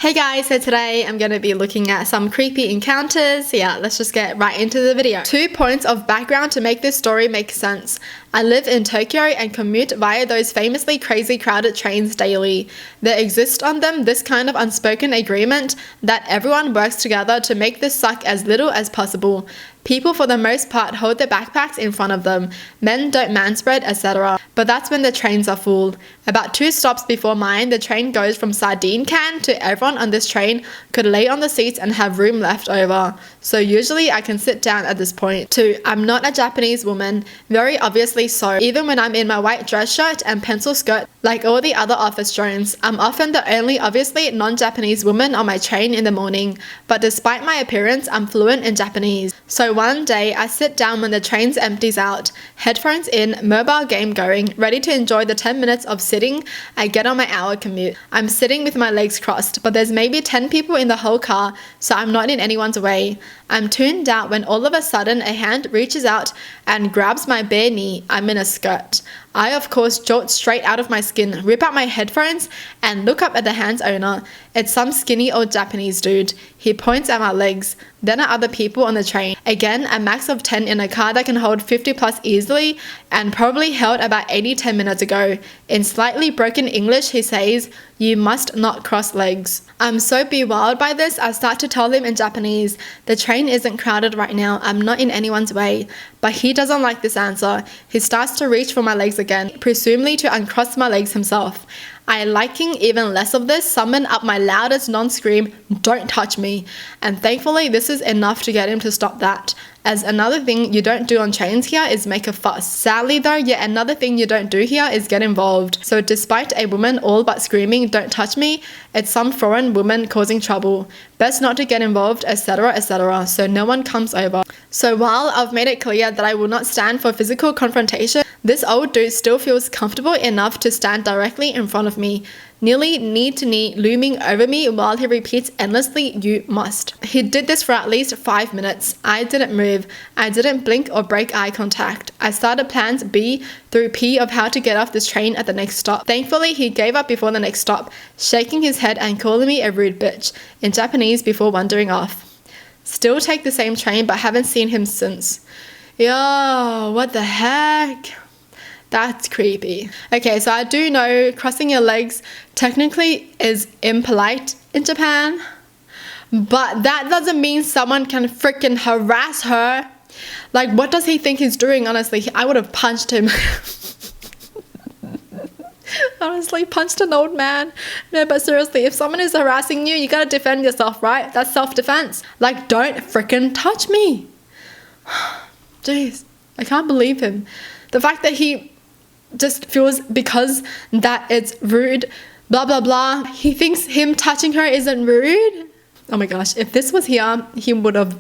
Hey guys, so today I'm going to be looking at some creepy encounters. Yeah, let's just get right into the video. 2 points of background to make this story make sense. I live in Tokyo and commute via those famously crazy crowded trains daily. There exists on them this kind of unspoken agreement that everyone works together to make this suck as little as possible. People for the most part hold their backpacks in front of them. Men don't manspread, etc. But that's when the trains are full. About 2 stops before mine, the train goes from sardine can to everyone on this train could lay on the seats and have room left over. So usually I can sit down at this point. 2. I'm not a Japanese woman. Very obviously so. Even when I'm in my white dress shirt and pencil skirt, like all the other office drones, I'm often the only obviously non-Japanese woman on my train in the morning. But despite my appearance, I'm fluent in Japanese. So one day I sit down when the train empties out, headphones in, mobile game going, ready to enjoy the 10 minutes of sitting I get on my hour commute. I'm sitting with my legs crossed, but there's maybe 10 people in the whole car, so I'm not in anyone's way. I'm tuned out when all of a sudden a hand reaches out and grabs my bare knee. I'm in a skirt. I, of course, jolt straight out of my skin, rip out my headphones, and look up at the hand's owner. It's some skinny old Japanese dude. He points at my legs, then at other people on the train. Again, a max of 10 in a car that can hold 50 plus easily, and probably held about 80 10 minutes ago. In slightly broken English, he says, "You must not cross legs." I'm so bewildered by this, I start to tell him in Japanese, the train isn't crowded right now, I'm not in anyone's way. But he doesn't like this answer. He starts to reach for my legs again, presumably to uncross my legs himself. I, liking even less of this, summon up my loudest non-scream, "Don't touch me." And thankfully this is enough to get him to stop that. As another thing you don't do on trains here is make a fuss. Sadly though, yet another thing you don't do here is get involved. So despite a woman all but screaming, "Don't touch me," it's some foreign woman causing trouble. Best not to get involved, etc, etc, so no one comes over. So while I've made it clear that I will not stand for physical confrontation, this old dude still feels comfortable enough to stand directly in front of me, nearly knee to knee, looming over me while he repeats endlessly, "You must." He did this for at least 5 minutes. I didn't move. I didn't blink or break eye contact. I started plans B through P of how to get off this train at the next stop. Thankfully, he gave up before the next stop, shaking his head and calling me a rude bitch in Japanese before wandering off. Still take the same train but haven't seen him since. Yo, what the heck? That's creepy. Okay, so I do know crossing your legs technically is impolite in Japan, but that doesn't mean someone can freaking harass her. Like, what does he think he's doing? Honestly, I would have punched him. Honestly, punched an old man. No, but seriously, if someone is harassing you, you gotta defend yourself, right? That's self-defense. Like, don't freaking touch me. Jeez, I can't believe him. The fact that he just feels because that it's rude, blah blah blah, he thinks him touching her isn't rude. Oh my gosh, if this was here, he would have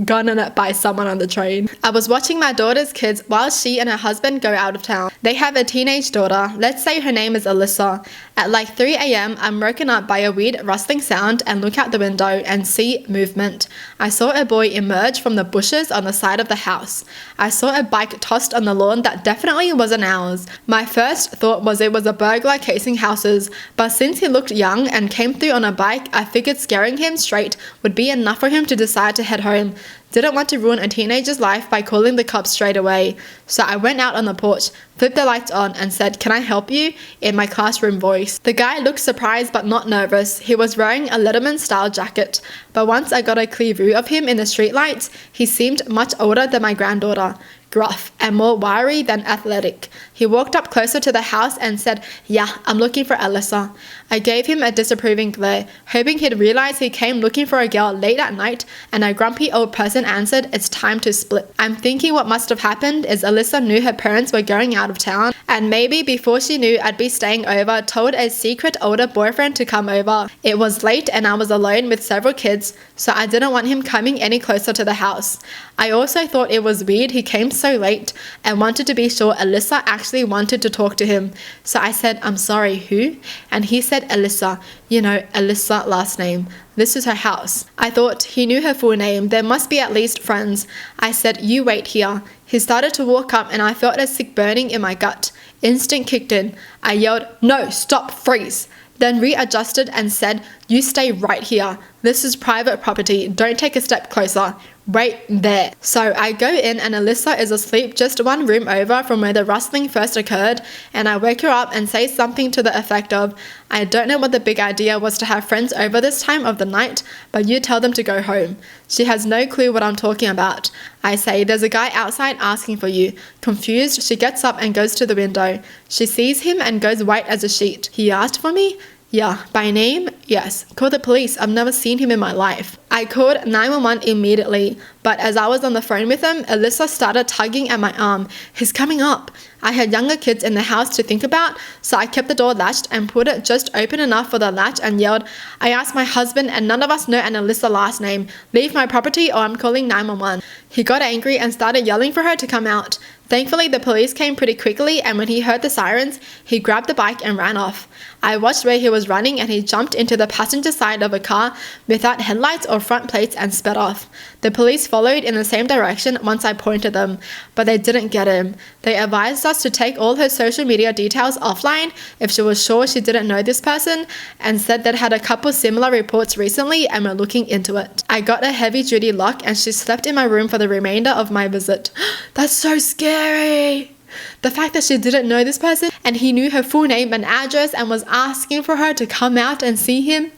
gotten it by someone on the train. I was watching my daughter's kids while she and her husband go out of town. They have a teenage daughter. Let's say her name is Alyssa. At like 3 a.m, I'm woken up by a weird rustling sound and look out the window and see movement. I saw a boy emerge from the bushes on the side of the house. I saw a bike tossed on the lawn that definitely wasn't ours. My first thought was it was a burglar casing houses, but since he looked young and came through on a bike, I figured scaring him straight would be enough for him to decide to head home. Didn't want to ruin a teenager's life by calling the cops straight away. So I went out on the porch, flipped the lights on and said, "Can I help you?" in my classroom voice. The guy looked surprised but not nervous. He was wearing a Letterman style jacket. But once I got a clear view of him in the streetlights, he seemed much older than my granddaughter. Gruff and more wiry than athletic. He walked up closer to the house and said, "Yeah, I'm looking for Alyssa." I gave him a disapproving glare, hoping he'd realize he came looking for a girl late at night, and a grumpy old person answered, "It's time to split." I'm thinking what must have happened is Alyssa knew her parents were going out of town, and maybe before she knew I'd be staying over, told a secret older boyfriend to come over. It was late and I was alone with several kids, so I didn't want him coming any closer to the house. I also thought it was weird he came so late and wanted to be sure Alyssa actually wanted to talk to him. So I said, "I'm sorry, who?" And he said, "Alyssa. You know, Alyssa last name. This is her house." I thought he knew her full name. There must be at least friends. I said, "You wait here." He started to walk up and I felt a sick burning in my gut. Instinct kicked in. I yelled, "No, stop, freeze." then readjusted and said, "You stay right here. This is private property. Don't take a step closer. Wait there." So I go in and Alyssa is asleep just one room over from where the rustling first occurred, and I wake her up and say something to the effect of, "I don't know what the big idea was to have friends over this time of the night, but you tell them to go home." She has no clue what I'm talking about. I say, "There's a guy outside asking for you." Confused, she gets up and goes to the window. She sees him and goes white as a sheet. "He asked for me?" "Yeah." "By name?" "Yes." "Call the police. I've never seen him in my life." I called 911 immediately, but as I was on the phone with him, Alyssa started tugging at my arm. "He's coming up." I had younger kids in the house to think about, so I kept the door latched and put it just open enough for the latch and yelled, "I asked my husband and none of us know an Alyssa last name. Leave my property or I'm calling 911. He got angry and started yelling for her to come out. Thankfully, the police came pretty quickly, and when he heard the sirens, he grabbed the bike and ran off. I watched where he was running, and he jumped into the passenger side of a car without headlights or front plates and sped off. The police followed in the same direction once I pointed them, but they didn't get him. They advised us to take all her social media details offline if she was sure she didn't know this person, and said they'd had a couple similar reports recently and were looking into it. I got a heavy-duty lock, and she slept in my room for the remainder of my visit." That's so scary. The fact that she didn't know this person and he knew her full name and address and was asking for her to come out and see him,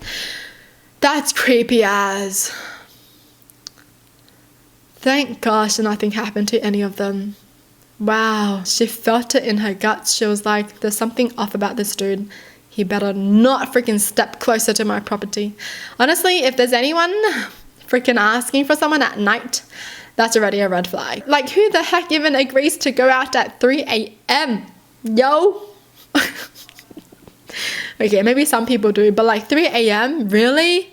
that's creepy as. Thank gosh nothing happened to any of them. Wow, she felt it in her guts. She was like, there's something off about this dude. He better not freaking step closer to my property. Honestly, if there's anyone freaking asking for someone at night, that's already a red flag. Like, who the heck even agrees to go out at 3 a.m.? Yo? Okay, maybe some people do, but like 3 a.m.? Really?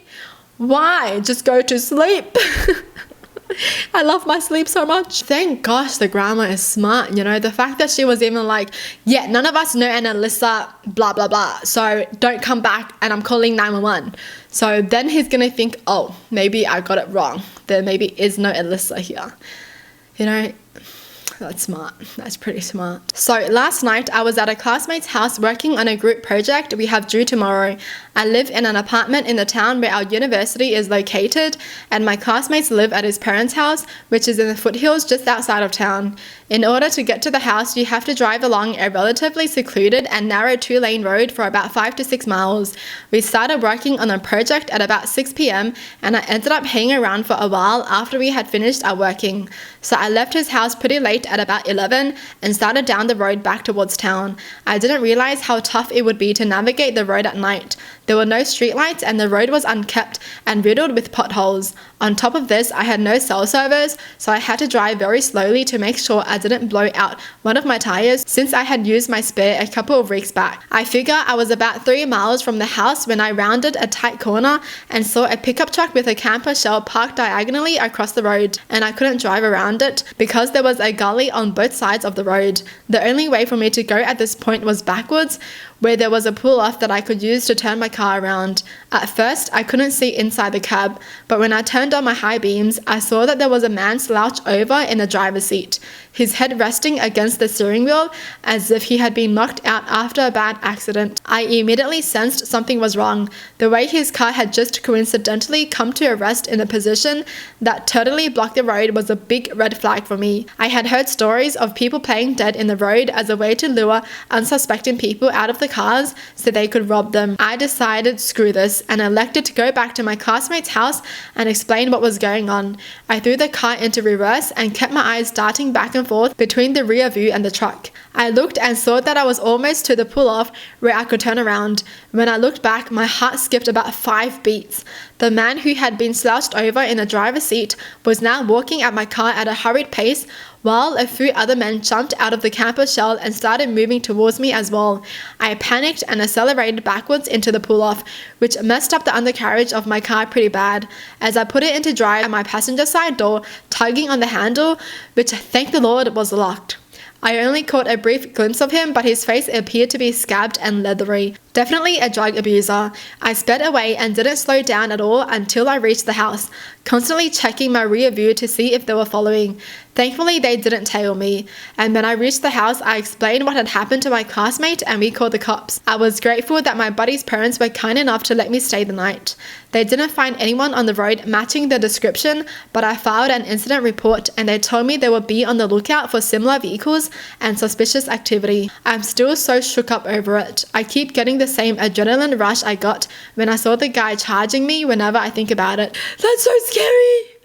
Why? Just go to sleep. I love my sleep so much. Thank gosh the grandma is smart, you know. The fact that she was even like, yeah, none of us know an Alyssa, blah, blah, blah. So don't come back and I'm calling 911. So then he's going to think, oh, maybe I got it wrong. There maybe is no Alyssa here. You know, that's smart. That's pretty smart. So last night I was at a classmate's house working on a group project we have due tomorrow. I live in an apartment in the town where our university is located, and my classmates live at his parents' house, which is in the foothills just outside of town. In order to get to the house, you have to drive along a relatively secluded and narrow 2-lane road for about 5 to 6 miles. We started working on the project at about 6 p.m. and I ended up hanging around for a while after we had finished our working. So I left his house pretty late at about 11 and started down the road back towards town. I didn't realize how tough it would be to navigate the road at night. There were no streetlights and the road was unkept and riddled with potholes. On top of this, I had no cell service, so I had to drive very slowly to make sure I didn't blow out one of my tires since I had used my spare a couple of weeks back. I figure I was about 3 miles from the house when I rounded a tight corner and saw a pickup truck with a camper shell parked diagonally across the road, and I couldn't drive around it because there was a gully on both sides of the road. The only way for me to go at this point was backwards, where there was a pull-off that I could use to turn my car around. At first, I couldn't see inside the cab, but when I turned on my high beams, I saw that there was a man slouched over in the driver's seat, his head resting against the steering wheel as if he had been knocked out after a bad accident. I immediately sensed something was wrong. The way his car had just coincidentally come to a rest in a position that totally blocked the road was a big red flag for me. I had heard stories of people playing dead in the road as a way to lure unsuspecting people out of the cars so they could rob them. I decided screw this and elected to go back to my classmate's house and explain what was going on. I threw the car into reverse and kept my eyes darting back and forth between the rear view and the truck. I looked and saw that I was almost to the pull-off where I could turn around. When I looked back, my heart skipped about 5 beats. The man who had been slouched over in the driver's seat was now walking at my car at a hurried pace, while a few other men jumped out of the camper shell and started moving towards me as well. I panicked and accelerated backwards into the pull-off, which messed up the undercarriage of my car pretty bad, as I put it into drive at my passenger side door, tugging on the handle, which thank the Lord was locked. I only caught a brief glimpse of him, but his face appeared to be scabbed and leathery. Definitely a drug abuser. I sped away and didn't slow down at all until I reached the house, constantly checking my rear view to see if they were following. Thankfully, they didn't tail me. And when I reached the house, I explained what had happened to my classmate and we called the cops. I was grateful that my buddy's parents were kind enough to let me stay the night. They didn't find anyone on the road matching the description, but I filed an incident report and they told me they would be on the lookout for similar vehicles and suspicious activity. I'm still so shook up over it. I keep getting the same adrenaline rush I got when I saw the guy charging me whenever I think about it. That's so scary!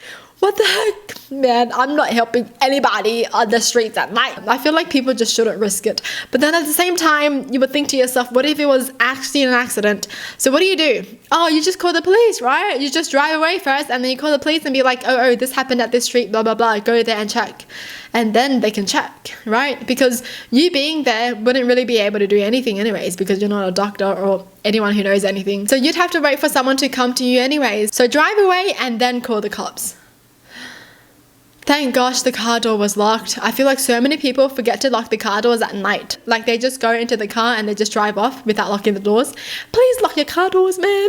What the heck? Man, I'm not helping anybody on the streets at night. I feel like people just shouldn't risk it. But then at the same time, you would think to yourself, what if it was actually an accident? So what do? Oh, you just call the police, right? You just drive away first and then you call the police and be like, oh, this happened at this street, blah, blah, blah. Go there and check. And then they can check, right? Because you being there wouldn't really be able to do anything anyways, because you're not a doctor or anyone who knows anything. So you'd have to wait for someone to come to you anyways. So drive away and then call the cops. Thank gosh the car door was locked. I feel like so many people forget to lock the car doors at night. Like they just go into the car and they just drive off without locking the doors. Please lock your car doors, man.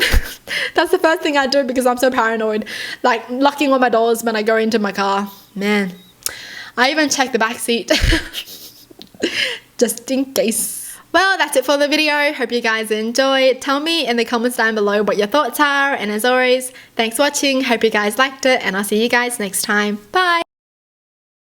That's the first thing I do because I'm so paranoid. Like locking all my doors when I go into my car. Man, I even check the back seat just in case. Well, that's it for the video. Hope you guys enjoyed. Tell me in the comments down below what your thoughts are. And as always, thanks for watching. Hope you guys liked it. And I'll see you guys next time. Bye.